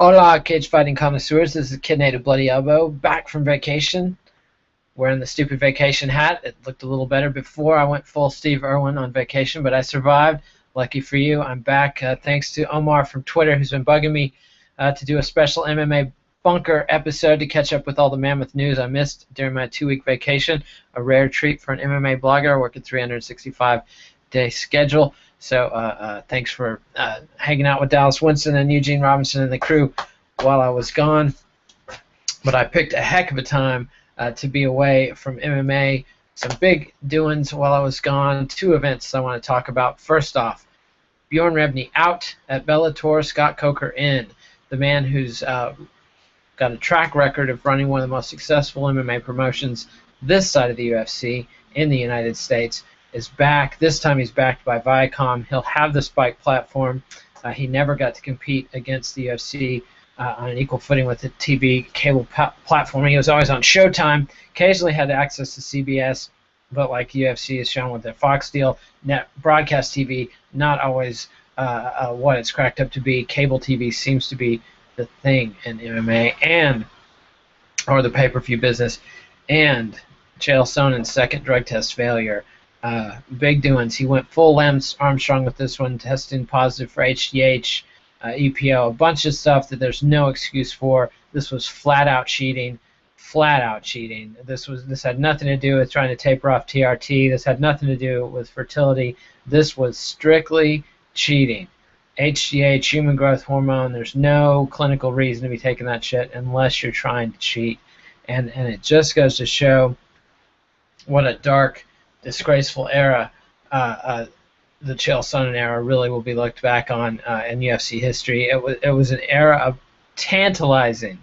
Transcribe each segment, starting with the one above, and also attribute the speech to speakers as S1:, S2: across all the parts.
S1: Hola, cage fighting connoisseurs. This is Kid Native Bloody Elbow, back from vacation, wearing the stupid vacation hat. It looked a little better before I went full Steve Irwin on vacation, but I survived. Lucky for you, I'm back thanks to Omar from Twitter, who's been bugging me to do a special MMA Bunker episode to catch up with all the mammoth news I missed during my 2-week vacation. A rare treat for an MMA blogger working 365-day schedule. So thanks for hanging out with Dallas Winston and Eugene Robinson and the crew while I was gone. But I picked a heck of a time to be away from MMA. Some big doings while I was gone. 2 events I want to talk about. First off, Bjorn Rebney out at Bellator, Scott Coker in. The man who's got a track record of running one of the most successful MMA promotions this side of the UFC in the United States is back. This time he's backed by Viacom. He'll have the Spike platform. He never got to compete against the UFC on an equal footing with the TV cable platform. He was always on Showtime. Occasionally had access to CBS, but like UFC has shown with their Fox deal, net broadcast TV, not always what it's cracked up to be. Cable TV seems to be the thing in MMA or the pay-per-view business. And Chael Sonnen's second drug test failure. Big doings. He went full Lance Armstrong with this one, testing positive for HGH, EPO, a bunch of stuff that there's no excuse for. This was flat out cheating. Flat out cheating. This had nothing to do with trying to taper off TRT. This had nothing to do with fertility. This was strictly cheating. HGH, human growth hormone. There's no clinical reason to be taking that shit unless you're trying to cheat. And it just goes to show what a dark, disgraceful era the Chael Sonnen era really will be looked back on in UFC history. It was an era of tantalizing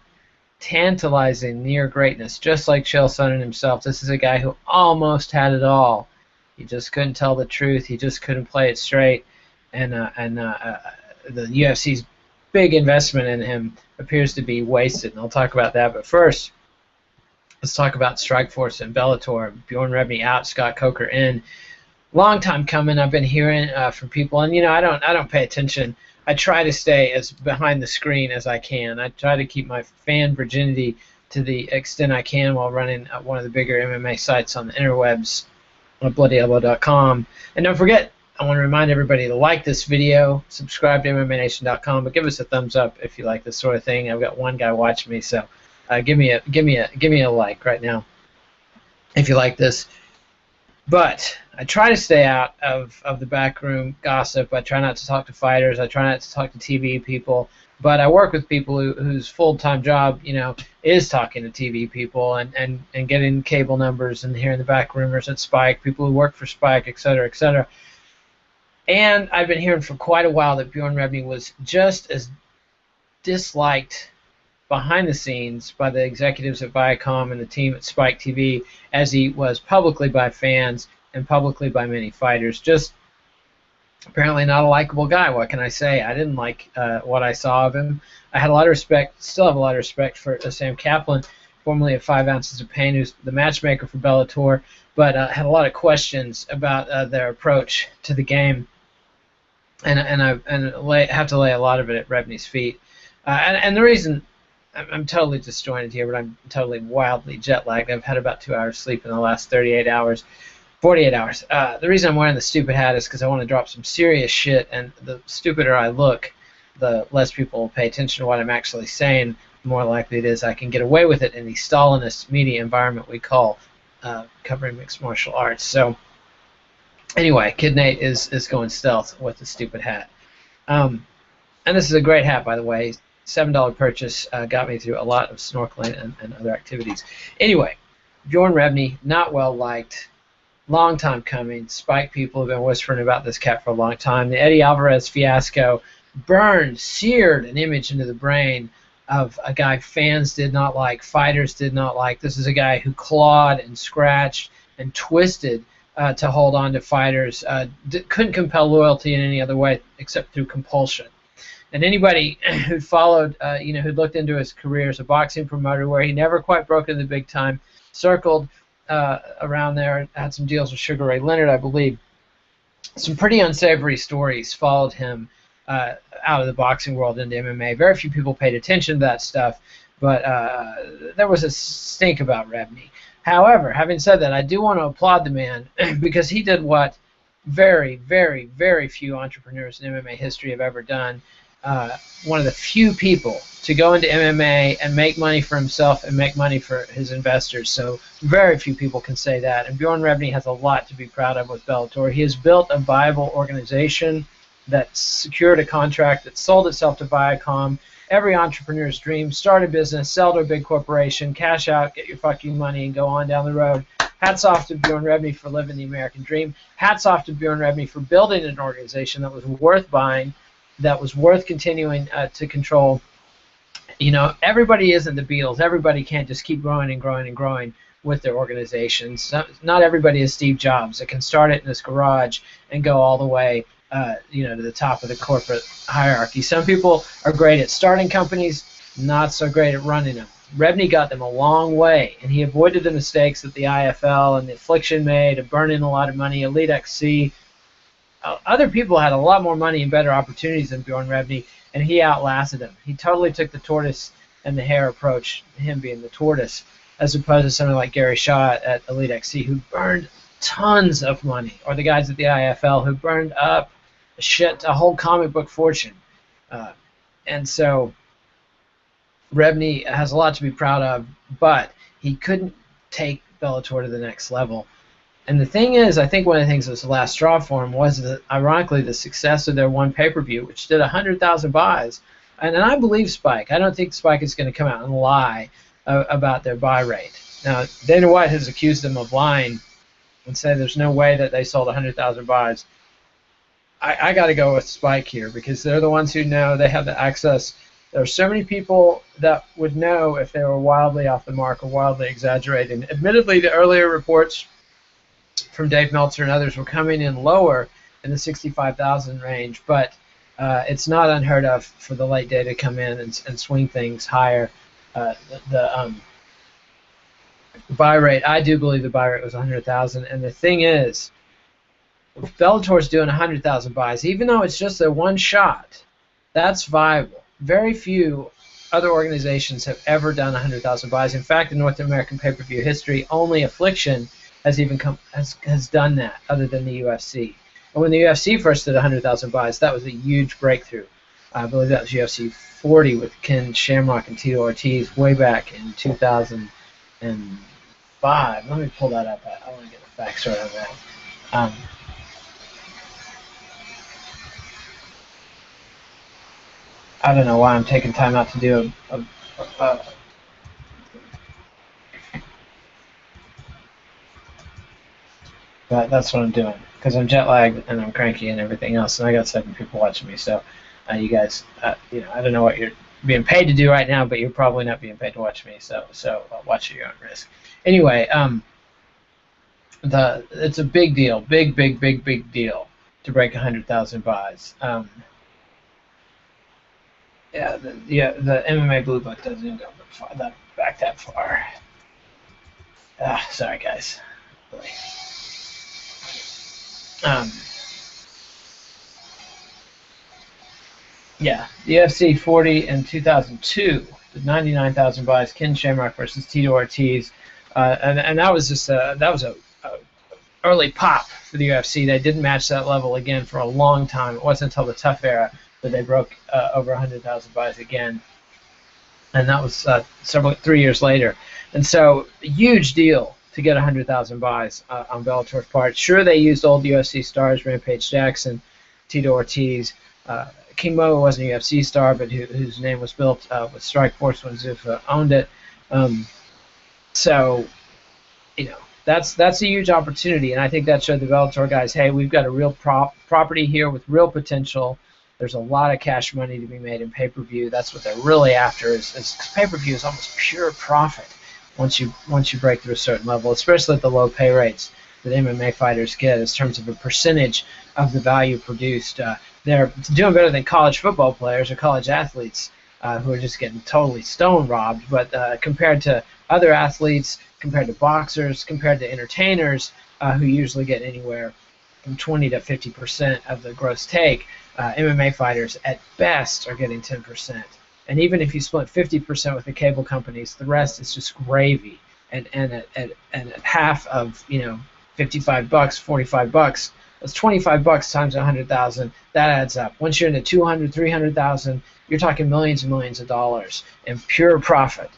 S1: near greatness, just like Chael Sonnen himself. This is a guy who almost had it all. He just couldn't tell the truth. He just couldn't play it straight. And the UFC's big investment in him appears to be wasted. And I'll talk about that. But first, let's talk about Strikeforce and Bellator. Bjorn Rebney out, Scott Coker in. Long time coming. I've been hearing from people, and I don't pay attention. I try to stay as behind the screen as I can. I try to keep my fan virginity to the extent I can while running one of the bigger MMA sites on the interwebs, on bloodyelbow.com. And don't forget, I want to remind everybody to like this video, subscribe to MMANation.com, but give us a thumbs up if you like this sort of thing. I've got one guy watching me, so give me a like right now if you like this. But I try to stay out of the backroom gossip. I try not to talk to fighters. I try not to talk to TV people. But I work with people whose full-time job, is talking to TV people and getting cable numbers and hearing the back rumors at Spike, people who work for Spike, et cetera, et cetera. And I've been hearing for quite a while that Bjorn Rebney was just as disliked behind the scenes by the executives at Viacom and the team at Spike TV as he was publicly by fans and publicly by many fighters. Just apparently not a likable guy. What can I say? I didn't like what I saw of him. I had a lot of respect, still have a lot of respect for Sam Kaplan, formerly of 5 Ounces of Pain, who's the matchmaker for Bellator, but had a lot of questions about their approach to the game, and I have to lay a lot of it at Rebney's feet. And the reason I'm totally disjointed here, but I'm totally wildly jet lagged. I've had about 2 hours sleep in the last 48 hours. The reason I'm wearing the stupid hat is because I want to drop some serious shit, and the stupider I look, the less people will pay attention to what I'm actually saying, the more likely it is I can get away with it in the Stalinist media environment we call covering mixed martial arts. So anyway, Kid Nate is going stealth with the stupid hat. And this is a great hat, by the way. $7 purchase got me through a lot of snorkeling and other activities. Anyway, Bjorn Rebney, not well liked, long time coming. Spike people have been whispering about this cat for a long time. The Eddie Alvarez fiasco seared an image into the brain of a guy fans did not like, fighters did not like. This is a guy who clawed and scratched and twisted to hold on to fighters, couldn't compel loyalty in any other way except through compulsion. And anybody who followed, who looked into his career as a boxing promoter, where he never quite broke into the big time, circled around there, had some deals with Sugar Ray Leonard, I believe. Some pretty unsavory stories followed him out of the boxing world into MMA. Very few people paid attention to that stuff, but there was a stink about Rebney. However, having said that, I do want to applaud the man because he did what very, very, very few entrepreneurs in MMA history have ever done. One of the few people to go into MMA and make money for himself and make money for his investors. So very few people can say that. And Bjorn Rebney has a lot to be proud of with Bellator. He has built a viable organization that secured a contract that sold itself to Viacom. Every entrepreneur's dream: start a business, sell to a big corporation, cash out, get your fucking money, and go on down the road. Hats off to Bjorn Rebney for living the American dream. Hats off to Bjorn Rebney for building an organization that was worth buying, that was worth continuing to control. You know, everybody isn't the Beatles. Everybody can't just keep growing and growing and growing with their organizations. Not everybody is Steve Jobs that can start it in his garage and go all the way to the top of the corporate hierarchy. Some people are great at starting companies, not so great at running them. Rebney got them a long way, and he avoided the mistakes that the IFL and the Affliction made of burning a lot of money. Elite XC. Other people had a lot more money and better opportunities than Bjorn Rebney, and he outlasted them. He totally took the tortoise and the hare approach, him being the tortoise, as opposed to something like Gary Shaw at Elite XC, who burned tons of money, or the guys at the IFL who burned up a whole comic book fortune. And so Rebney has a lot to be proud of, but he couldn't take Bellator to the next level. And the thing is, I think one of the things that was the last straw for him was, ironically, the success of their one pay-per-view, which did 100,000 buys. And I believe Spike. I don't think Spike is going to come out and lie about their buy rate. Now, Dana White has accused them of lying and said there's no way that they sold 100,000 buys. I got to go with Spike here because they're the ones who know. They have the access. There are so many people that would know if they were wildly off the mark or wildly exaggerating. Admittedly, the earlier reports from Dave Meltzer and others were coming in lower in the 65,000 range, but it's not unheard of for the late day to come in and swing things higher. The buy rate, I do believe the buy rate was 100,000, and the thing is, if Bellator's doing 100,000 buys, even though it's just their one shot, that's viable. Very few other organizations have ever done 100,000 buys. In fact, in North American pay-per-view history, only Affliction has done that, other than the UFC. And when the UFC first did 100,000 buys, that was a huge breakthrough. I believe that was UFC 40 with Ken Shamrock and Tito Ortiz way back in 2005. Let me pull that up. I want to get the facts right on that. I don't know why I'm taking time out to do but that's what I'm doing, because I'm jet lagged and I'm cranky and everything else, and I got 7 people watching me. So you guys, I don't know what you're being paid to do right now, but you're probably not being paid to watch me. So watch at your own risk. Anyway, it's a big deal, big deal to break 100,000 buys. The MMA Blue Book doesn't even go back that far. Sorry, guys. Boy. The UFC 40 in 2002 did 99,000 buys. Ken Shamrock versus Tito Ortiz, and that was just a early pop for the UFC. They didn't match that level again for a long time. It wasn't until the Tough era that they broke over 100,000 buys again, and that was 3 years later. And so, a huge deal to get 100,000 buys on Bellator's part. Sure, they used old UFC stars, Rampage Jackson, Tito Ortiz. King Mo wasn't a UFC star, but whose name was built with Strikeforce when Zuffa owned it. That's a huge opportunity, and I think that showed the Bellator guys, hey, we've got a real property here with real potential. There's a lot of cash money to be made in pay-per-view. That's what they're really after. Is pay-per-view is almost pure profit once you break through a certain level, especially at the low pay rates that MMA fighters get in terms of a percentage of the value produced. They're doing better than college football players or college athletes who are just getting totally stone robbed. But compared to other athletes, compared to boxers, compared to entertainers who usually get anywhere from 20 to 50% of the gross take, MMA fighters at best are getting 10%. And even if you split 50% with the cable companies, the rest is just gravy. And at half of, you know, $55, $45, that's $25 times 100,000. That adds up. Once you're into 200, 300,000, you're talking millions and millions of dollars in pure profit,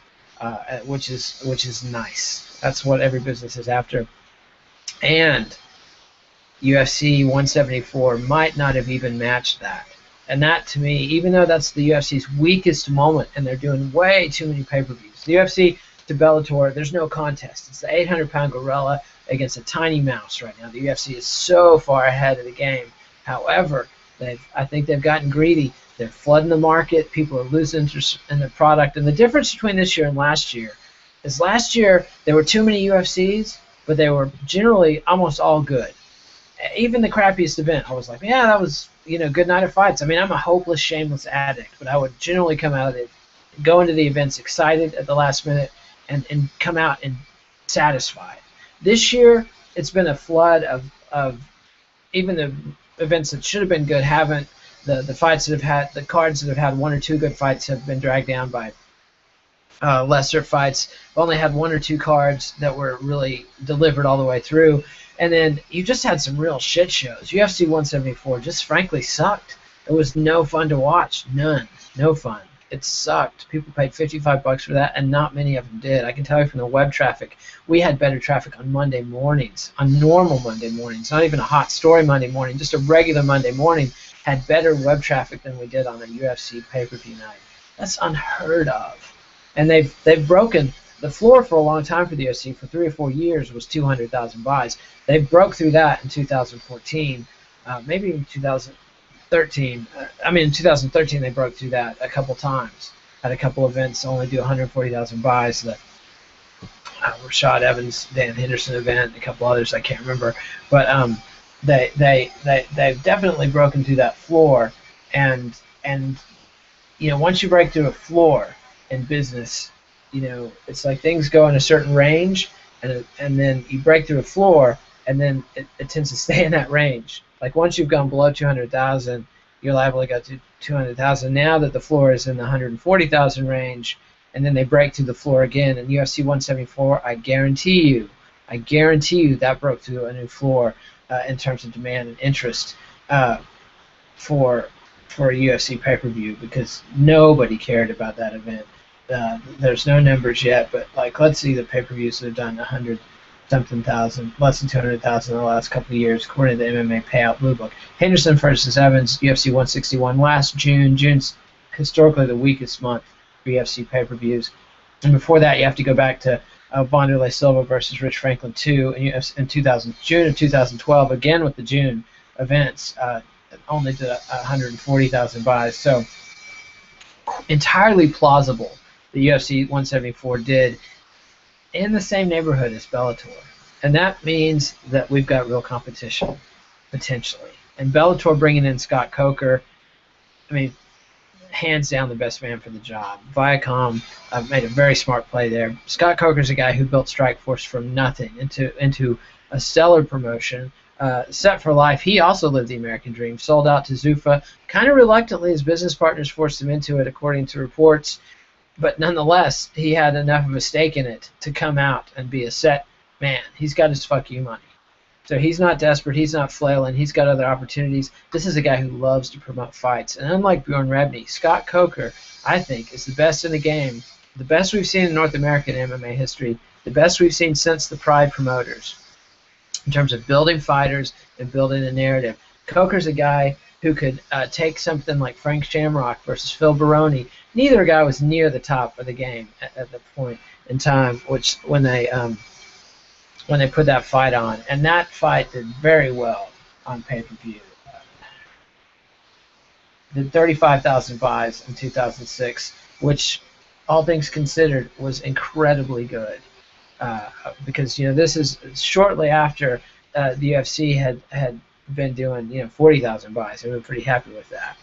S1: which is nice. That's what every business is after. And UFC 174 might not have even matched that. And that, to me, even though that's the UFC's weakest moment, and they're doing way too many pay-per-views. The UFC to Bellator, there's no contest. It's the 800-pound gorilla against a tiny mouse right now. The UFC is so far ahead of the game. However, I think they've gotten greedy. They're flooding the market. People are losing interest in the product. And the difference between this year and last year is last year there were too many UFCs, but they were generally almost all good. Even the crappiest event, I was like, yeah, that was, you know, good night of fights. I mean, I'm a hopeless, shameless addict, but I would generally come out of it, go into the events excited at the last minute, and come out and satisfied. This year, it's been a flood of even the events that should have been good haven't. The fights that have had, the cards that have had one or two good fights have been dragged down by lesser fights. We've only had one or two cards that were really delivered all the way through. And then you just had some real shit shows. UFC 174 just frankly sucked. It was no fun to watch. None. No fun. It sucked. People paid $55 for that, and not many of them did. I can tell you from the web traffic, we had better traffic on Monday mornings, on normal Monday mornings, not even a hot story Monday morning, just a regular Monday morning, had better web traffic than we did on a UFC pay-per-view night. That's unheard of. And they've broken the floor for a long time for the UFC. For 3 or 4 years was 200,000 buys. They broke through that in 2014, maybe even 2013. In 2013 they broke through that a couple times. Had a couple events only do 140,000 buys. The Rashad Evans, Dan Henderson event, a couple others I can't remember. But they've definitely broken through that floor. And you know, once you break through a floor in business, you know, it's like things go in a certain range, and then you break through a floor, and then it tends to stay in that range. Like once you've gone below 200,000, you're liable to go to 200,000. Now that the floor is in the 140,000 range, and then they break through the floor again, and UFC 174, I guarantee you that broke through a new floor in terms of demand and interest for a UFC pay-per-view, because nobody cared about that event. There's no numbers yet, but like, let's see the pay-per-views that have done 100-something thousand, less than 200,000 in the last couple of years, according to the MMA Payout Blue Book. Henderson versus Evans, UFC 161, last June. June's historically the weakest month for UFC pay-per-views. And before that, you have to go back to Wanderlei Silva versus Rich Franklin 2 in June of 2012, again with the June events. Only did 140,000 buys. So entirely plausible the UFC 174 did in the same neighborhood as Bellator. And that means that we've got real competition, potentially. And Bellator bringing in Scott Coker, I mean, hands down the best man for the job. Viacom made a very smart play there. Scott Coker's a guy who built Strikeforce from nothing into a stellar promotion. Set for life. He also lived the American dream. Sold out to Zuffa. Kind of reluctantly, his business partners forced him into it, according to reports. But nonetheless, he had enough of a stake in it to come out and be a set man. He's got his fuck you money. So he's not desperate. He's not flailing. He's got other opportunities. This is a guy who loves to promote fights. And unlike Bjorn Rebney, Scott Coker, I think, is the best in the game. The best we've seen in North American MMA history. The best we've seen since the Pride promoters, in terms of building fighters and building a narrative. Coker's a guy who could take something like Frank Shamrock versus Phil Baroni. Neither guy was near the top of the game at the point in time when they put that fight on. And that fight did very well on pay-per-view. Did 35,000 buys in 2006, which, all things considered, was incredibly good. Because, you know, this is shortly after the UFC had been doing, you know, 40,000 buys. They were pretty happy with that.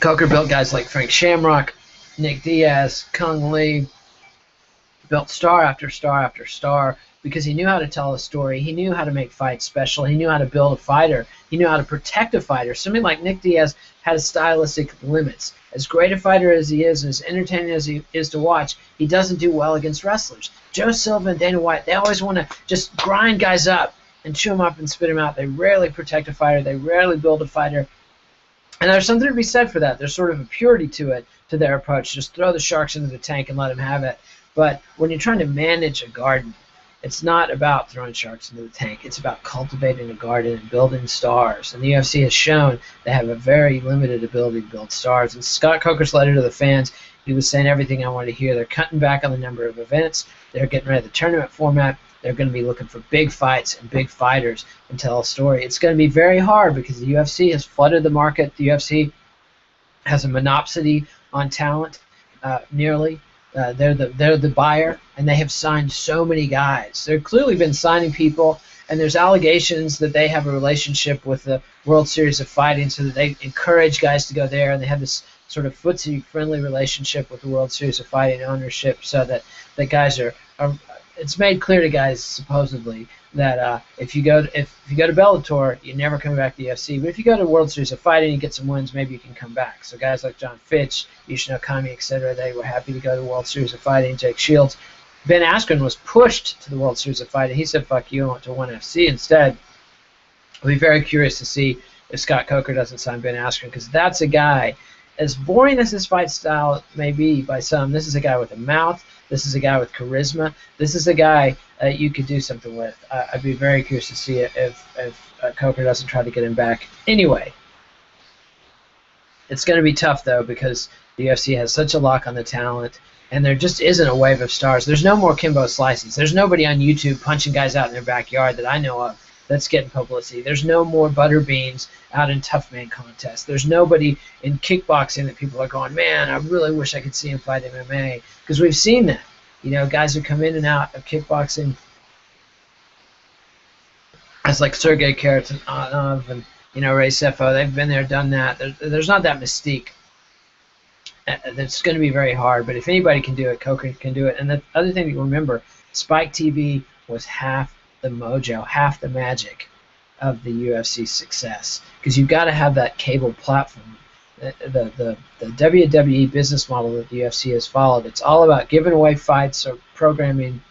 S1: Coker built guys like Frank Shamrock, Nick Diaz, Kung Lee, built star after star after star, because he knew how to tell a story. He knew how to make fights special. He knew how to build a fighter. He knew how to protect a fighter. Somebody like Nick Diaz had stylistic limits. As great a fighter as he is and as entertaining as he is to watch, he doesn't do well against wrestlers. Joe Silva and Dana White, they always want to just grind guys up and chew them up and spit them out. They rarely protect a fighter. They rarely build a fighter. And there's something to be said for that. There's sort of a purity to it, to their approach. Just throw the sharks into the tank and let them have it. But when you're trying to manage a garden, it's not about throwing sharks into the tank. It's about cultivating a garden and building stars. And the UFC has shown they have a very limited ability to build stars. And Scott Coker's letter to the fans, he was saying everything I wanted to hear. They're cutting back on the number of events. They're getting rid of the tournament format. They're going to be looking for big fights and big fighters and tell a story. It's going to be very hard because the UFC has flooded the market. The UFC has a monopoly on talent, nearly. They're the buyer, and they have signed so many guys. They've clearly been signing people, and there's allegations that they have a relationship with the World Series of Fighting, so that they encourage guys to go there, and they have this sort of footsie-friendly relationship with the World Series of Fighting ownership, so that the guys are it's made clear to guys supposedly that if you go to Bellator, you're never coming back to the UFC. But if you go to World Series of Fighting and get some wins, maybe you can come back. So guys like John Fitch, Yushin Okami, etc., they were happy to go to the World Series of Fighting. Jake Shields, Ben Askren was pushed to the World Series of Fighting. He said, "Fuck you," and went to ONE FC instead. I'll be very curious to see if Scott Coker doesn't sign Ben Askren, because that's a guy, as boring as his fight style may be by some, this is a guy with a mouth. This is a guy with charisma. This is a guy you could do something with. I'd be very curious to see if Coker doesn't try to get him back. Anyway, it's going to be tough, though, because the UFC has such a lock on the talent, and there just isn't a wave of stars. There's no more Kimbo Slices. There's nobody on YouTube punching guys out in their backyard that I know of that's getting publicity. There's no more Butterbeans out in tough man contests. There's nobody in kickboxing that people are going, man, I really wish I could see him fight MMA, because we've seen that. You know, guys who come in and out of kickboxing, as like Sergey Karatanov and Ray Sefo, they've been there, done that. There's not that mystique. It's going to be very hard, but if anybody can do it, Coker can do it. And the other thing to remember, Spike TV was half the mojo, half the magic of the UFC success, because you've got to have that cable platform. The WWE business model that the UFC has followed, it's all about giving away fights or programming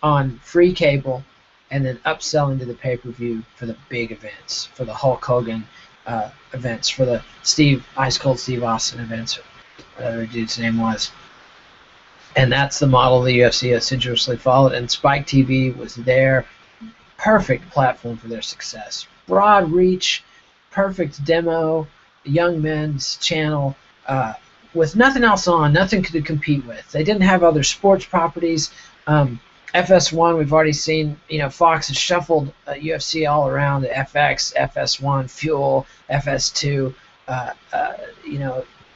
S1: on free cable and then upselling to the pay-per-view for the big events, for the Hulk Hogan events, for the Ice Cold Steve Austin events, whatever the dude's name was. And that's the model the UFC assiduously followed, and Spike TV was their perfect platform for their success. Broad reach, perfect demo, young men's channel, with nothing else on, nothing to compete with. They didn't have other sports properties. FS1, we've already seen, Fox has shuffled UFC all around, the FX, FS1, Fuel, FS2.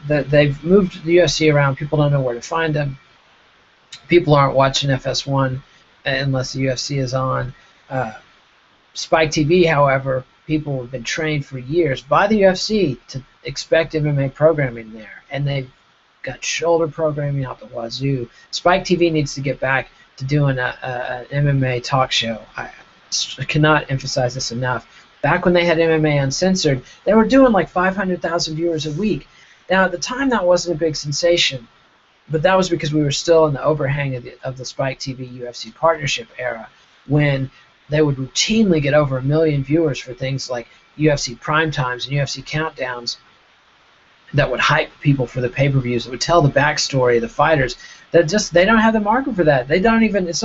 S1: They've moved the UFC around. People don't know where to find them. People aren't watching FS1 unless the UFC is on. Spike TV, however, people have been trained for years by the UFC to expect MMA programming there, and they've got shoulder programming out the wazoo. Spike TV needs to get back to doing an MMA talk show. I cannot emphasize this enough. Back when they had MMA Uncensored, they were doing like 500,000 viewers a week. Now, at the time, that wasn't a big sensation, but that was because we were still in the overhang of the Spike TV UFC partnership era, when they would routinely get over 1 million viewers for things like UFC prime times and UFC countdowns that would hype people for the pay-per-views, that would tell the backstory of the fighters. They don't have the market for that. It's not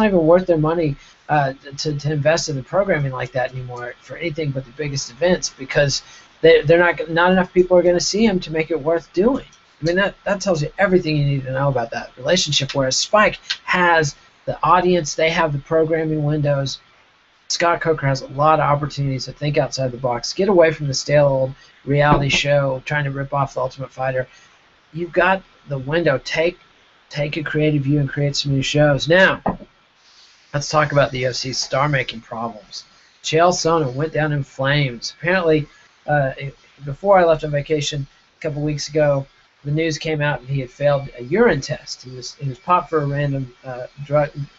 S1: even worth their money to invest in the programming like that anymore for anything but the biggest events, because not enough people are going to see them to make it worth doing. I mean, that tells you everything you need to know about that relationship, whereas Spike has the audience, they have the programming windows. Scott Coker has a lot of opportunities to think outside the box, get away from the stale old reality show trying to rip off The Ultimate Fighter. You've got the window. Take a creative view and create some new shows. Now, let's talk about the UFC's star-making problems. Chael Sonnen went down in flames. Apparently, before I left on vacation a couple weeks ago, the news came out that he had failed a urine test. He was popped for a random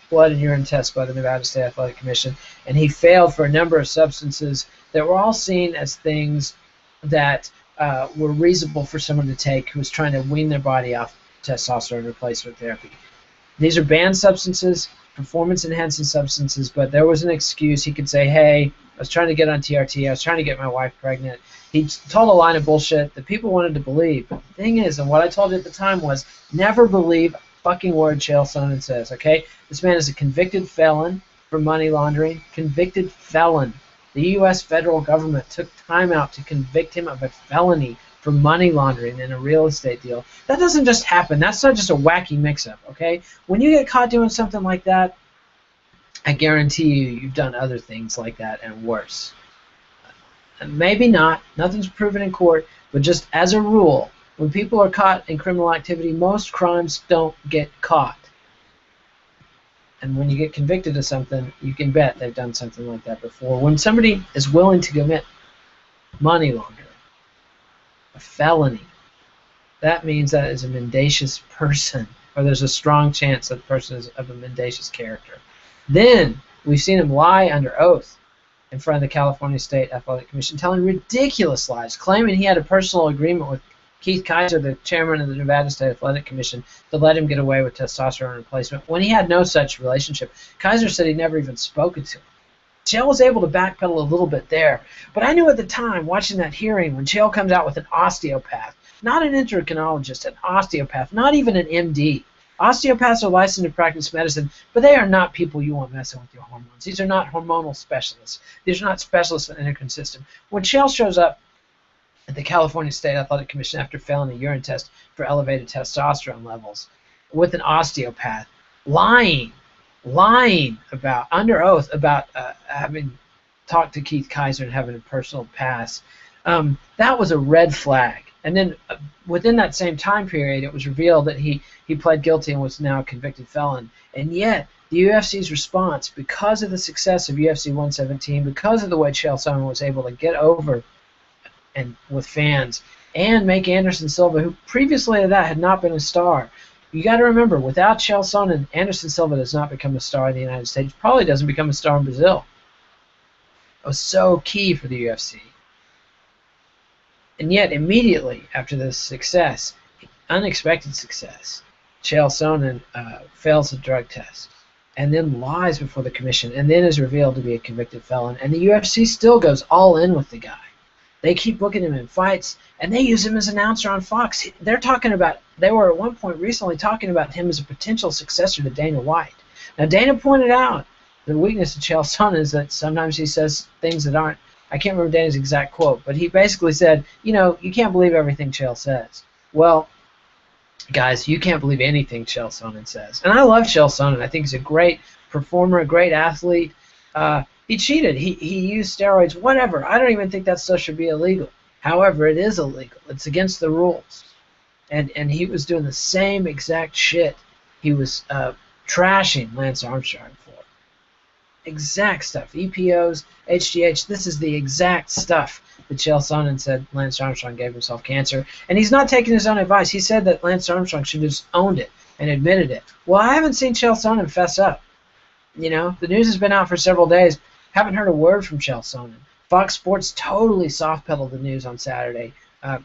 S1: blood and urine test by the Nevada State Athletic Commission, and he failed for a number of substances that were all seen as things that were reasonable for someone to take who was trying to wean their body off testosterone replacement therapy. These are banned substances, performance-enhancing substances, but there was an excuse. He could say, hey, I was trying to get on TRT, I was trying to get my wife pregnant. He told a line of bullshit that people wanted to believe. But the thing is, and what I told you at the time was, never believe a fucking word Chael Sonnen says, okay? This man is a convicted felon for money laundering. Convicted felon. The U.S. federal government took time out to convict him of a felony for money laundering in a real estate deal. That doesn't just happen. That's not just a wacky mix-up, okay? When you get caught doing something like that, I guarantee you've done other things like that and worse. Maybe not. Nothing's proven in court, but just as a rule, when people are caught in criminal activity, most crimes don't get caught. And when you get convicted of something, you can bet they've done something like that before. When somebody is willing to commit money laundering, a felony, that means that is a mendacious person, or there's a strong chance that the person is of a mendacious character. Then we've seen him lie under oath in front of the California State Athletic Commission, telling ridiculous lies, claiming he had a personal agreement with Keith Kaiser, the chairman of the Nevada State Athletic Commission, to let him get away with testosterone replacement when he had no such relationship. Kaiser said he'd never even spoken to him. Chael was able to backpedal a little bit there, but I knew at the time, watching that hearing, when Chael comes out with an osteopath, not an endocrinologist, an osteopath, not even an MD. Osteopaths are licensed to practice medicine, but they are not people you want messing with your hormones. These are not hormonal specialists. These are not specialists in the endocrine system. When Chael shows up at the California State Athletic Commission after failing a urine test for elevated testosterone levels with an osteopath, lying about, under oath, about having talked to Keith Kaiser and having a personal pass, that was a red flag. And then within that same time period, it was revealed that he pled guilty and was now a convicted felon. And yet, the UFC's response, because of the success of UFC 117, because of the way Chael Sonnen was able to get over and with fans and make Anderson Silva, who previously to that had not been a star. You got to remember, without Chael Sonnen, Anderson Silva does not become a star in the United States. Probably doesn't become a star in Brazil. It was so key for the UFC. And yet, immediately after this success, unexpected success, Chael Sonnen fails a drug test and then lies before the commission and then is revealed to be a convicted felon. And the UFC still goes all in with the guy. They keep booking him in fights, and they use him as an announcer on Fox. They were at one point recently talking about him as a potential successor to Dana White. Now, Dana pointed out the weakness of Chael Sonnen is that sometimes he says things that aren't, I can't remember Dana's exact quote, but he basically said, you know, you can't believe everything Chael says. Well, guys, you can't believe anything Chael Sonnen says. And I love Chael Sonnen. I think he's a great performer, a great athlete. He cheated. He used steroids, whatever. I don't even think that stuff should be illegal. However, it is illegal. It's against the rules. And he was doing the same exact shit he was trashing Lance Armstrong for. Exact stuff. EPOs, HGH, this is the exact stuff that Chael Sonnen said Lance Armstrong gave himself cancer. And he's not taking his own advice. He said that Lance Armstrong should have just owned it and admitted it. Well, I haven't seen Chael Sonnen fess up. You know, the news has been out for several days. Haven't heard a word from Chael Sonnen. Fox Sports totally soft-pedaled the news on Saturday. Had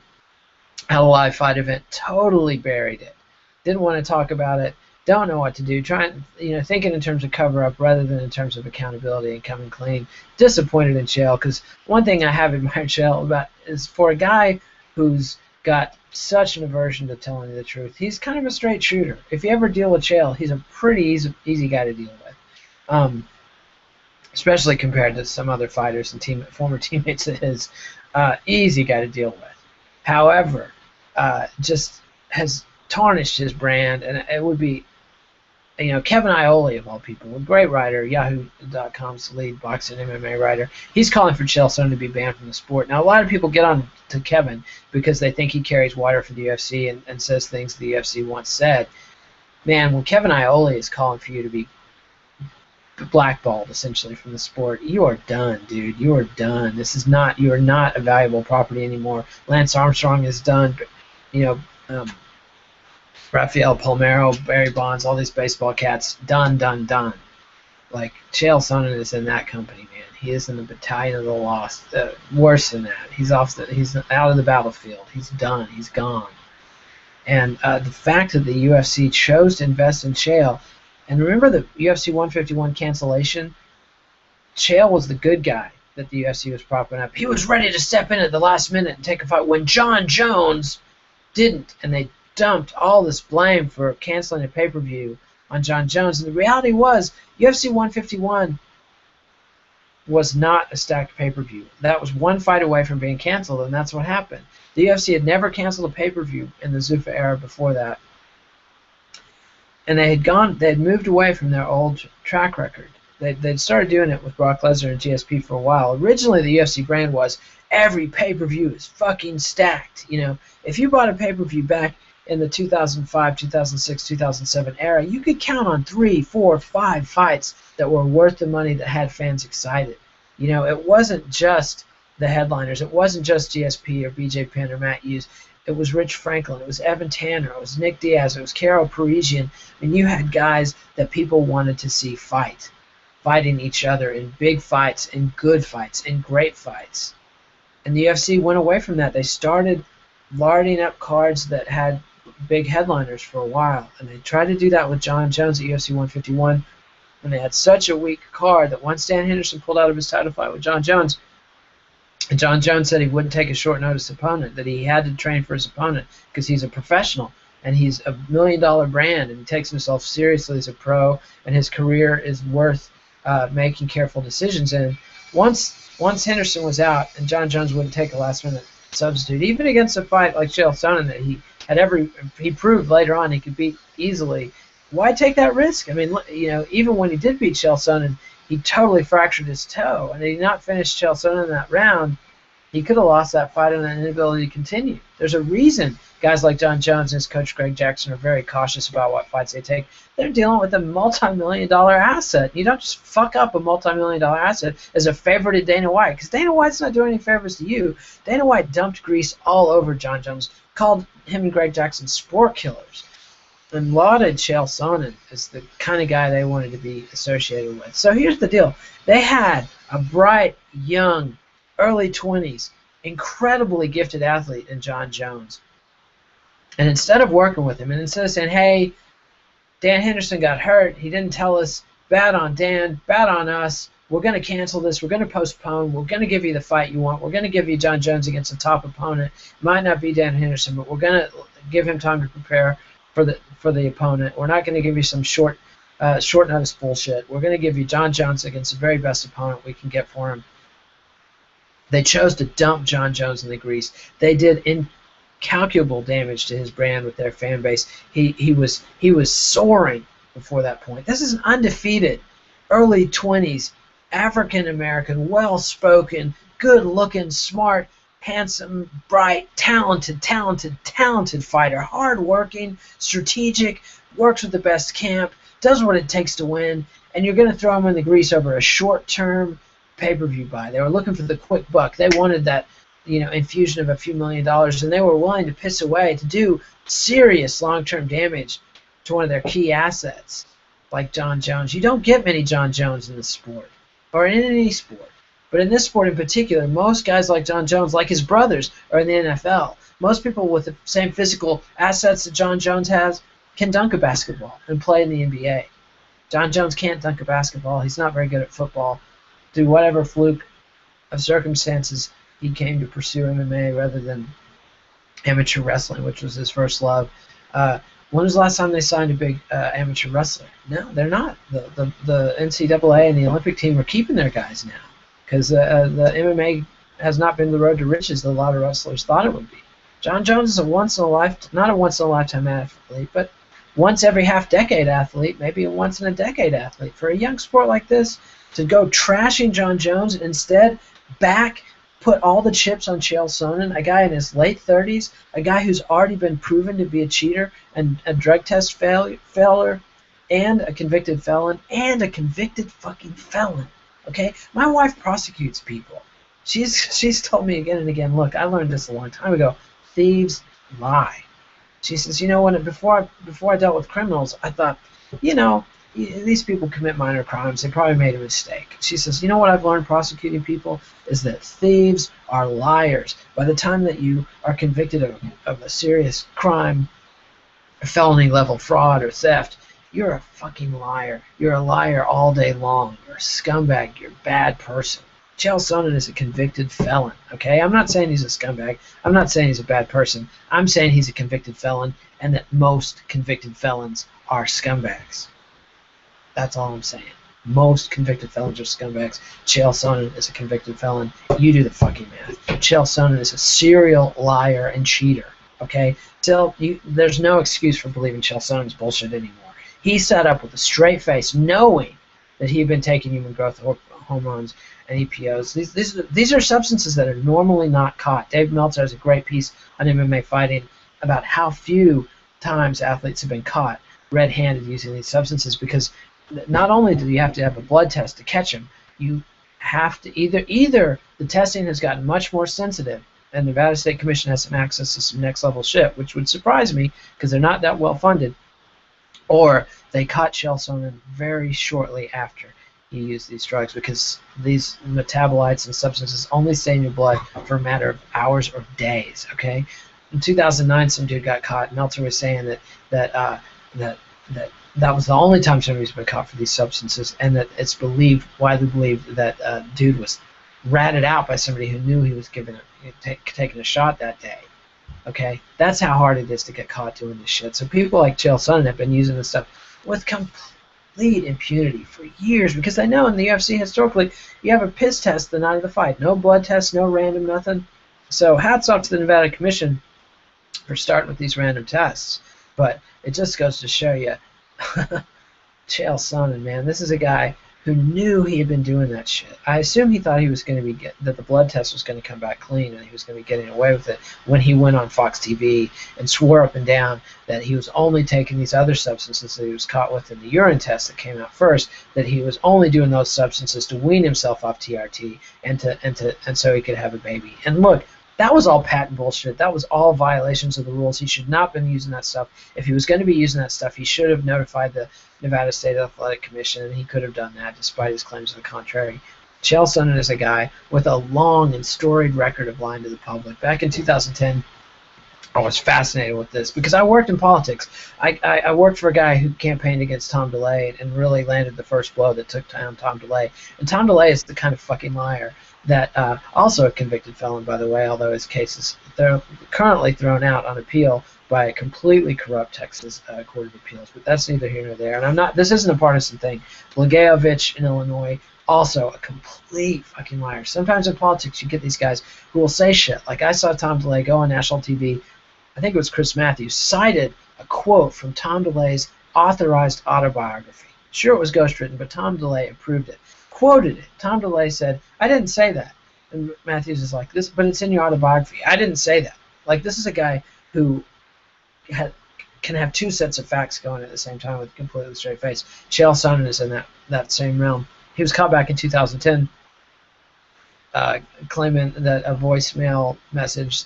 S1: a live fight event, totally buried it. Didn't want to talk about it. Don't know what to do. Thinking in terms of cover-up rather than in terms of accountability and coming clean. Disappointed in Chael, because one thing I have admired Chael about is for a guy who's got such an aversion to telling you the truth, he's kind of a straight shooter. If you ever deal with Chael, he's a pretty easy guy to deal with. Especially compared to some other fighters and former teammates of his. Easy guy to deal with. However, just has tarnished his brand, and it would be, Kevin Iole, of all people, a great writer, Yahoo.com's lead boxing MMA writer, he's calling for Chael Sonnen to be banned from the sport. Now, a lot of people get on to Kevin because they think he carries water for the UFC and says things the UFC once said. Man, when Kevin Iole is calling for you to be blackballed, essentially, from the sport, you are done, dude. You are done. You are not a valuable property anymore. Lance Armstrong is done. Um, Rafael Palmeiro, Barry Bonds, all these baseball cats, done, done, done. Like Chael Sonnen is in that company, man. He is in the battalion of the lost. Worse than that, he's he's out of the battlefield. He's done. He's gone. And the fact that the UFC chose to invest in Chael, and remember the UFC 151 cancellation. Chael was the good guy that the UFC was propping up. He was ready to step in at the last minute and take a fight when Jon Jones didn't, and they dumped all this blame for canceling a pay-per-view on Jon Jones. And the reality was, UFC 151 was not a stacked pay-per-view. That was one fight away from being canceled, and that's what happened. The UFC had never canceled a pay-per-view in the Zuffa era before that, and they had moved away from their old track record. They'd started doing it with Brock Lesnar and GSP for a while. Originally, the UFC brand was every pay-per-view is fucking stacked. You know, if you bought a pay-per-view back in the 2005, 2006, 2007 era, you could count on 3, 4, 5 fights that were worth the money that had fans excited. You know, it wasn't just the headliners. It wasn't just GSP or BJ Penn or Matt Hughes. It was Rich Franklin. It was Evan Tanner. It was Nick Diaz. It was Karo Parisian. I mean, you had guys that people wanted to see fighting each other in big fights, in good fights, in great fights. And the UFC went away from that. They started larding up cards that had big headliners for a while, and they tried to do that with Jon Jones at UFC 151, and they had such a weak card that once Dan Henderson pulled out of his title fight with Jon Jones, and Jon Jones said he wouldn't take a short notice opponent, that he had to train for his opponent because he's a professional and he's a $1 million brand and he takes himself seriously as a pro, and his career is worth making careful decisions. And once Henderson was out and Jon Jones wouldn't take a last minute substitute, even against a fight like Chael Sonnen that he proved later on he could beat easily, why take that risk? I mean, you know, even when he did beat Chael Sonnen, he totally fractured his toe, and had he not finished Chael Sonnen in that round, he could have lost that fight and an inability to continue. There's a reason guys like Jon Jones and his coach Greg Jackson are very cautious about what fights they take. They're dealing with a multi-million-dollar asset. You don't just fuck up a multi-million-dollar asset as a favor to Dana White, because Dana White's not doing any favors to you. Dana White dumped grease all over Jon Jones, called him and Greg Jackson sport killers, and lauded Chael Sonnen as the kind of guy they wanted to be associated with. So here's the deal. They had a bright, young, early 20s, incredibly gifted athlete in Jon Jones. And instead of working with him, and instead of saying, hey, Dan Henderson got hurt, he didn't tell us, bad on Dan, bad on us, we're going to cancel this, we're going to postpone, we're going to give you the fight you want, we're going to give you Jon Jones against a top opponent. Might not be Dan Henderson, but we're going to give him time to prepare for the opponent. We're not going to give you some short notice bullshit. We're going to give you Jon Jones against the very best opponent we can get for him. They chose to dump Jon Jones in the grease. They did incalculable damage to his brand with their fan base. He was soaring before that point. This is an undefeated, early 20s, African-American, well-spoken, good-looking, smart, handsome, bright, talented fighter, hard-working, strategic, works with the best camp, does what it takes to win, and you're going to throw him in the grease over a short-term pay-per-view buy. They were looking for the quick buck. They wanted that, you know, infusion of a few $1 million, and they were willing to piss away to do serious long-term damage to one of their key assets, like Jon Jones. You don't get many Jon Jones in this sport, or in any sport. But in this sport in particular, most guys like Jon Jones, like his brothers, are in the NFL. Most people with the same physical assets that Jon Jones has can dunk a basketball and play in the NBA. Jon Jones can't dunk a basketball. He's not very good at football. Through whatever fluke of circumstances, he came to pursue MMA rather than amateur wrestling, which was his first love. When was the last time they signed a big amateur wrestler? No, they're not. The NCAA and the Olympic team are keeping their guys now because the MMA has not been the road to riches that a lot of wrestlers thought it would be. Jon Jones is not a once-in-a-lifetime athlete, but once every half-decade athlete, maybe a once-in-a-decade athlete. For a young sport like this, to go trashing Jon Jones and instead put all the chips on Chael Sonnen, a guy in his late 30s, a guy who's already been proven to be a cheater and a drug test failure, and a convicted felon, and a convicted fucking felon. Okay? My wife prosecutes people. She's told me again and again, look, I learned this a long time ago. Thieves lie. She says, you know, before I dealt with criminals, I thought, you know, these people commit minor crimes. They probably made a mistake. She says, you know what I've learned prosecuting people is that thieves are liars. By the time that you are convicted of a serious crime, felony level fraud or theft, you're a fucking liar. You're a liar all day long. You're a scumbag. You're a bad person. Chael Sonnen is a convicted felon, okay? I'm not saying he's a scumbag. I'm not saying he's a bad person. I'm saying he's a convicted felon, and that most convicted felons are scumbags. That's all I'm saying. Most convicted felons are scumbags. Chael Sonnen is a convicted felon. You do the fucking math. Chael Sonnen is a serial liar and cheater, okay? There's no excuse for believing Chael Sonnen's bullshit anymore. He sat up with a straight face, knowing that he had been taking human growth hormones and EPOs. These are substances that are normally not caught. Dave Meltzer has a great piece on MMA fighting about how few times athletes have been caught red-handed using these substances, because not only do you have to have a blood test to catch them, you have to either the testing has gotten much more sensitive, and the Nevada State Commission has some access to some next-level shit, which would surprise me because they're not that well-funded, or they caught Chael Sonnen very shortly after he used these drugs, because these metabolites and substances only stay in your blood for a matter of hours or days, okay? In 2009, some dude got caught. Meltzer was saying that was the only time somebody's been caught for these substances, and that it's widely believed that dude was ratted out by somebody who knew he was taking a shot that day. Okay, that's how hard it is to get caught doing this shit. So people like Chael Sonnen have been using this stuff with complete impunity for years, because they know in the UFC historically you have a piss test the night of the fight, no blood test, no random nothing. So hats off to the Nevada Commission for starting with these random tests. But it just goes to show you, Chael Sonnen, man, this is a guy who knew he had been doing that shit. I assume he thought he was going to that the blood test was going to come back clean and he was going to be getting away with it when he went on Fox TV and swore up and down that he was only taking these other substances that he was caught with in the urine test that came out first, that he was only doing those substances to wean himself off TRT and so he could have a baby. And look, that was all patent bullshit. That was all violations of the rules. He should not have been using that stuff. If he was going to be using that stuff, he should have notified the Nevada State Athletic Commission, and he could have done that despite his claims to the contrary. Chael Sonnen is a guy with a long and storied record of lying to the public. Back in 2010, I was fascinated with this because I worked in politics. I worked for a guy who campaigned against Tom DeLay and really landed the first blow that took down Tom DeLay. And Tom DeLay is the kind of fucking liar that also a convicted felon, by the way, although his case is currently thrown out on appeal by a completely corrupt Texas Court of Appeals. But that's neither here nor there. And this isn't a partisan thing. Blagojevich in Illinois, also a complete fucking liar. Sometimes in politics you get these guys who will say shit. Like I saw Tom DeLay go on national TV, I think it was Chris Matthews, cited a quote from Tom DeLay's authorized autobiography. Sure, it was ghostwritten, but Tom DeLay approved it. Quoted it. Tom DeLay said, "I didn't say that." And Matthews is like, "This, but it's in your autobiography." I didn't say that. Like, this is a guy who can have two sets of facts going at the same time with a completely straight face. Chael Sonnen is in that same realm. He was caught back in 2010 claiming that a voicemail message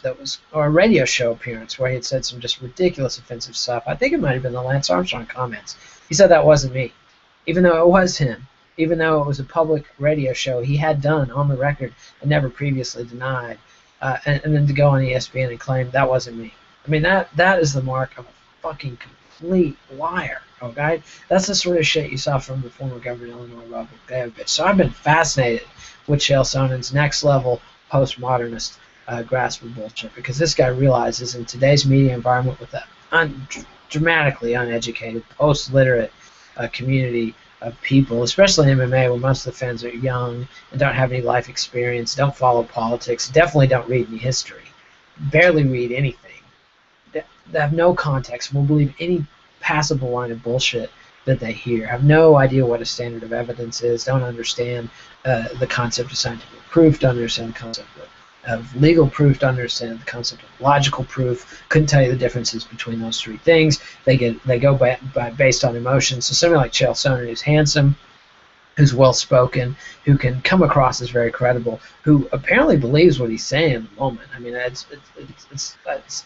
S1: or a radio show appearance where he had said some just ridiculous offensive stuff. I think it might have been the Lance Armstrong comments. He said that wasn't me, even though it was him. Even though it was a public radio show he had done on the record and never previously denied, and then to go on ESPN and claim that wasn't me. I mean, that is the mark of a fucking complete liar, okay? That's the sort of shit you saw from the former governor of Illinois, Rob Blagojevich. So I've been fascinated with Chael Sonnen's next-level postmodernist grasp of bullshit, because this guy realizes in today's media environment with that dramatically uneducated, post-literate community of people, especially in MMA, where most of the fans are young and don't have any life experience, don't follow politics, definitely don't read any history, barely read anything, they have no context, will believe any passable line of bullshit that they hear, have no idea what a standard of evidence is, don't understand the concept of scientific proof, don't understand the concept of legal proof, don't understand the concept of logical proof, couldn't tell you the differences between those three things. They go based on emotions. So somebody like Chael Sonnen, who's handsome, who's well-spoken, who can come across as very credible, who apparently believes what he's saying in the moment. I mean, it's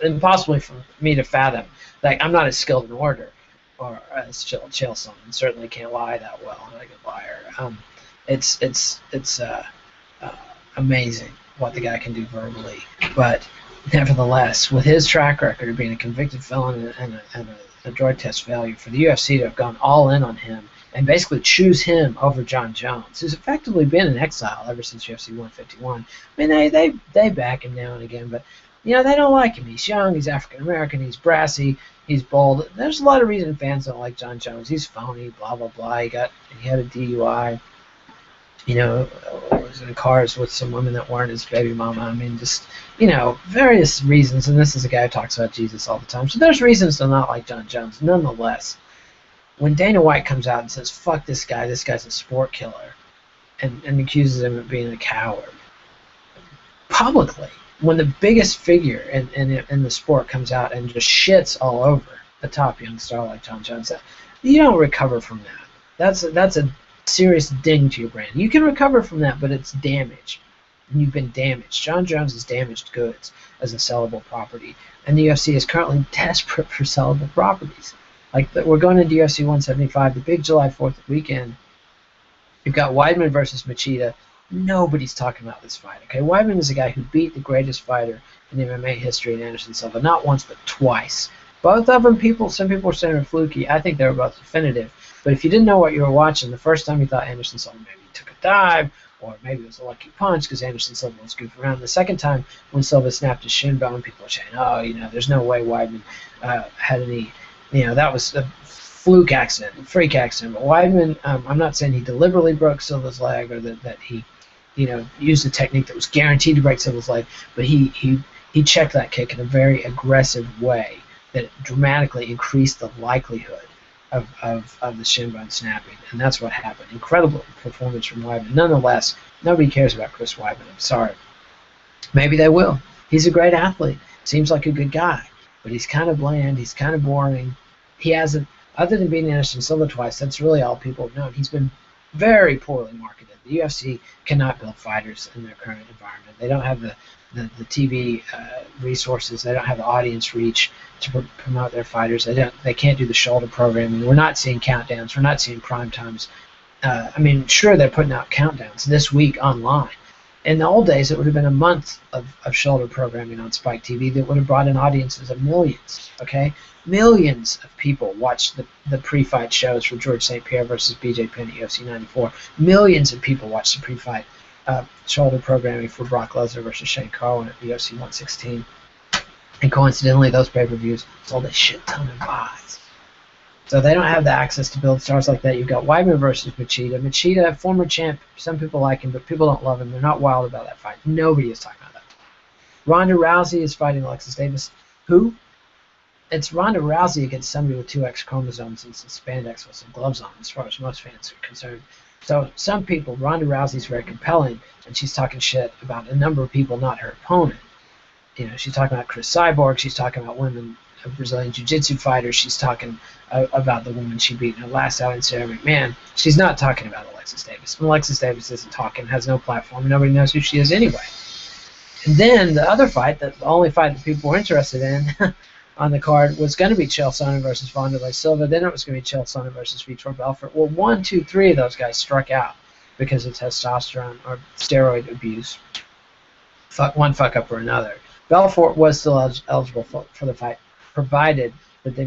S1: impossible for me to fathom. Like, I'm not as skilled an orator or as Chael Sonnen. Certainly can't lie that well. I'm not a good liar. It's amazing what the guy can do verbally. But nevertheless, with his track record of being a convicted felon and a drug test failure, for the UFC to have gone all in on him and basically choose him over John Jones, who's effectively been in exile ever since UFC 151. I mean, they back him now and again, but they don't like him. He's young, he's African American, he's brassy, he's bold. There's a lot of reason fans don't like John Jones. He's phony, blah blah blah. He had a DUI. Was in cars with some women that weren't his baby mama. I mean, just various reasons. And this is a guy who talks about Jesus all the time. So there's reasons to not like John Jones. Nonetheless, when Dana White comes out and says, fuck this guy's a sport killer, and accuses him of being a coward, publicly, when the biggest figure in the sport comes out and just shits all over a top young star like John Jones, you don't recover from that. That's a serious ding to your brand. You can recover from that, but it's damage. And you've been damaged. John Jones is damaged goods as a sellable property. And the UFC is currently desperate for sellable properties. Like, we're going into UFC 175, the big July 4th weekend. You've got Weidman versus Machida. Nobody's talking about this fight, okay? Weidman is a guy who beat the greatest fighter in MMA history in Anderson Silva, not once but twice. Both of them, some people were saying are fluky. I think they were both definitive. But if you didn't know what you were watching, the first time you thought Anderson Silva maybe took a dive, or maybe it was a lucky punch because Anderson Silva was goofing around. The second time when Silva snapped his shin bone, people were saying, there's no way Weidman had any, that was a fluke accident, a freak accident. But Weidman, I'm not saying he deliberately broke Silva's leg or that he, used a technique that was guaranteed to break Silva's leg, but he checked that kick in a very aggressive way that dramatically increased the likelihood of the shin bone snapping, and that's what happened. Incredible performance from Weidman. Nonetheless, nobody cares about Chris Weidman. I'm sorry. Maybe they will. He's a great athlete. Seems like a good guy, but he's kind of bland. He's kind of boring. He hasn't, other than beating Anderson Silva twice, that's really all people have known. He's been very poorly marketed. The UFC cannot build fighters in their current environment. They don't have the TV resources. They don't have the audience reach to promote their fighters. They can't do the shoulder programming. We're not seeing countdowns. We're not seeing prime times. Sure, they're putting out countdowns this week online. In the old days, it would have been a month of shoulder programming on Spike TV that would have brought in audiences of millions. Okay, millions of people watched the pre-fight shows for George St. Pierre versus BJ Penn at UFC 94. Millions of people watched the pre-fight shoulder programming for Brock Lesnar versus Shane Carwin at UFC 116. And coincidentally, those pay-per-views sold a shit ton of buys. So they don't have the access to build stars like that. You've got Weidman versus Machida. Machida, former champ. Some people like him, but people don't love him. They're not wild about that fight. Nobody is talking about that. Ronda Rousey is fighting Alexis Davis. Who? It's Ronda Rousey against somebody with 2 X chromosomes and some spandex with some gloves on, as far as most fans are concerned. So some people, Ronda Rousey's very compelling, and she's talking shit about a number of people, not her opponent. She's talking about Chris Cyborg. She's talking about women, Brazilian Jiu-Jitsu fighters. She's talking about the woman she beat in her last out in Sarah McMahon. She's not talking about Alexis Davis. And Alexis Davis isn't talking, has no platform. Nobody knows who she is anyway. And then the other fight, the only fight that people were interested in on the card, was going to be Chael Sonnen versus Wanderlei Silva. Then it was going to be Chael Sonnen versus Vitor Belfort. Well, 1, 2, 3 of those guys struck out because of testosterone or steroid abuse. One fuck up or another. Belfort was still eligible for the fight, provided that the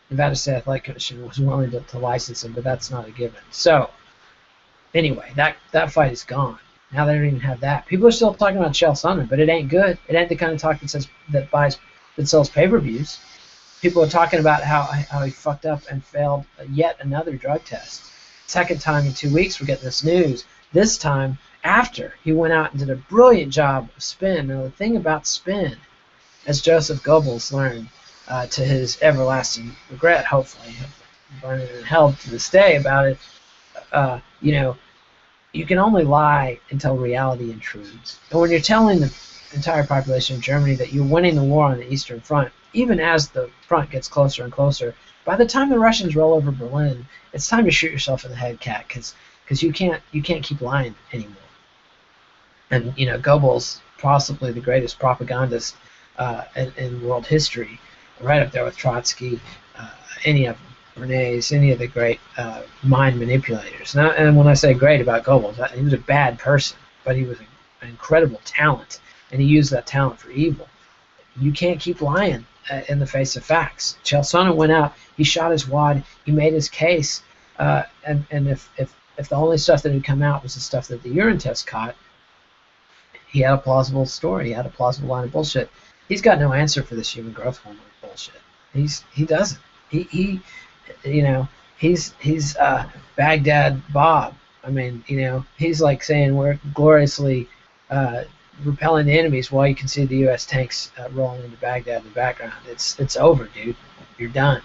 S1: Nevada State Athletic Commission was willing to license him, but that's not a given. So, anyway, that fight is gone. Now they don't even have that. People are still talking about Chael Sonnen, but it ain't good. It ain't the kind of talk that sells pay-per-views. People are talking about how he fucked up and failed yet another drug test. Second time in 2 weeks we're getting this news. This time after he went out and did a brilliant job of spin. Now the thing about spin, as Joseph Goebbels learned to his everlasting regret, hopefully, burning in hell to this day about it, you can only lie until reality intrudes. And when you're telling the entire population of Germany that you're winning the war on the Eastern Front, even as the front gets closer and closer, By the time the Russians roll over Berlin, it's time to shoot yourself in the head, Cat, because you can't keep lying anymore. And Goebbels, possibly the greatest propagandist in world history, right up there with Trotsky, any of them, Bernays, any of the great mind manipulators. And when I say great about Goebbels, he was a bad person, but he was an incredible talent, and he used that talent for evil. You can't keep lying in the face of facts. Chael Sonnen went out, he shot his wad, he made his case, and if the only stuff that had come out was the stuff that the urine test caught, he had a plausible story, he had a plausible line of bullshit. He's got no answer for this human growth hormone bullshit. He doesn't. He's Baghdad Bob. I mean, he's like saying we're gloriously repelling the enemies while you can see the U.S. tanks rolling into Baghdad in the background. It's over, dude. You're done.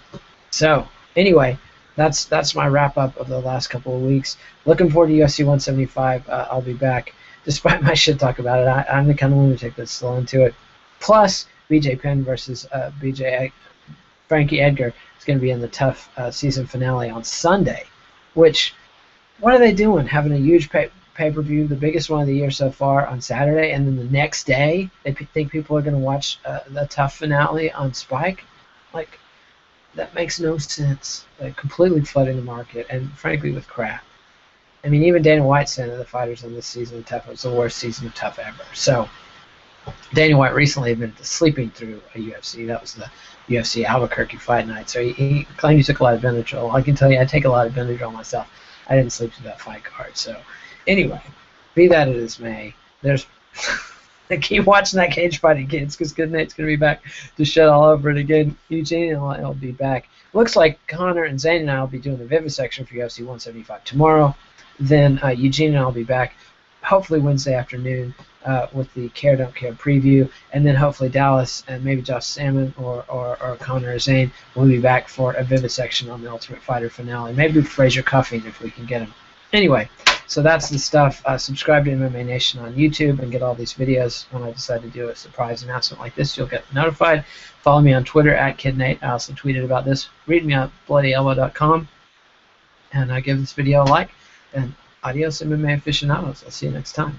S1: So anyway, that's my wrap up of the last couple of weeks. Looking forward to UFC 175. I'll be back, despite my shit talk about it. I'm the kind of lunatic that's still into it. Plus, BJ Penn versus Frankie Edgar is going to be in the TUF season finale on Sunday. Which, what are they doing? Having a huge pay-per-view, the biggest one of the year so far, on Saturday, and then the next day they think people are going to watch the TUF finale on Spike? Like, that makes no sense. They're completely flooding the market, and frankly with crap. I mean, even Dana White said that the fighters in this season of TUF was the worst season of TUF ever. So, Dana White recently had been sleeping through a UFC. That was the UFC Albuquerque fight night. So he claimed he took a lot of Benadryl. I can tell you I take a lot of Benadryl myself. I didn't sleep through that fight card. So anyway, be that as may, there's I keep watching that cage fighting, kids, because Goodnight's going to be back to shit all over it again. Eugene and I'll be back. Looks like Connor and Zane and I will be doing the vivisection for UFC 175 tomorrow. Then Eugene and I will be back hopefully Wednesday afternoon with the Care Don't Care preview, and then hopefully Dallas and maybe Josh Salmon or Connor or Zane will be back for a vivisection on the Ultimate Fighter finale. Maybe Fraser Cuffing if we can get him. Anyway, so that's the stuff. Subscribe to MMA Nation on YouTube and get all these videos. When I decide to do a surprise announcement like this, you'll get notified. Follow me on Twitter @KidNate. I also tweeted about this. Read me on bloodyelbow.com. And give this video a like. And adios, MMA aficionados. I'll see you next time.